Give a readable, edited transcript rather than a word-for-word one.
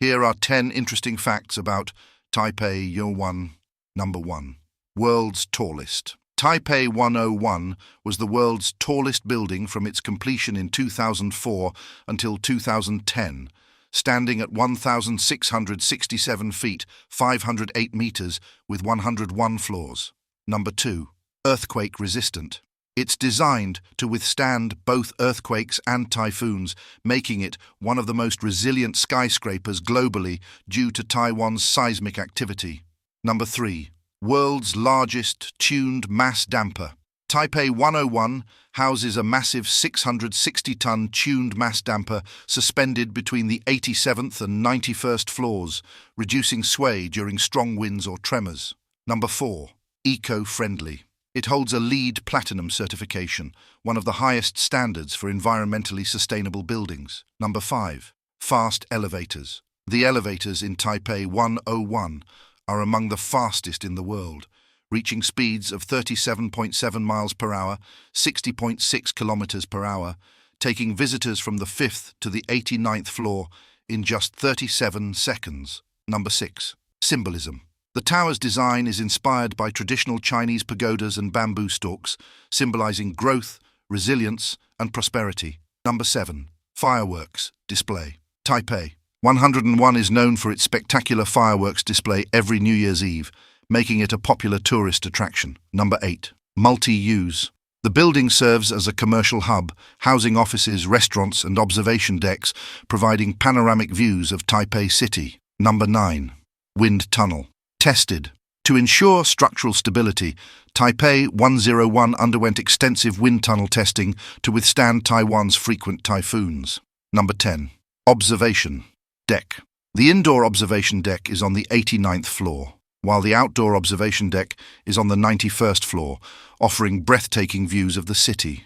Here are 10 interesting facts about Taipei101. Number 1. World's tallest. Taipei101 was the world's tallest building from its completion in 2004 until 2010, standing at 1,667 feet, 508 meters, with 101 floors. Number 2. Earthquake resistant. It's designed to withstand both earthquakes and typhoons, making it one of the most resilient skyscrapers globally due to Taiwan's seismic activity. Number 3. World's largest tuned mass damper. Taipei101 houses a massive 660-ton tuned mass damper suspended between the 87th and 91st floors, reducing sway during strong winds or tremors. Number 4. Eco-friendly. It holds a LEED Platinum certification, one of the highest standards for environmentally sustainable buildings. Number 5. Fast elevators. The elevators in Taipei101 are among the fastest in the world, reaching speeds of 37.7 miles per hour, 60.6 kilometers per hour, taking visitors from the 5th to the 89th floor in just 37 seconds. Number 6. Symbolism. The tower's design is inspired by traditional Chinese pagodas and bamboo stalks, symbolizing growth, resilience, and prosperity. Number 7. Fireworks display. Taipei 101 is known for its spectacular fireworks display every New Year's Eve, making it a popular tourist attraction. Number 8. Multi-use. The building serves as a commercial hub, housing offices, restaurants, and observation decks, providing panoramic views of Taipei City. Number 9. Wind tunnel. Tested. To ensure structural stability, Taipei101 underwent extensive wind tunnel testing to withstand Taiwan's frequent typhoons. Number 10. Observation deck. The indoor observation deck is on the 89th floor, while the outdoor observation deck is on the 91st floor, offering breathtaking views of the city.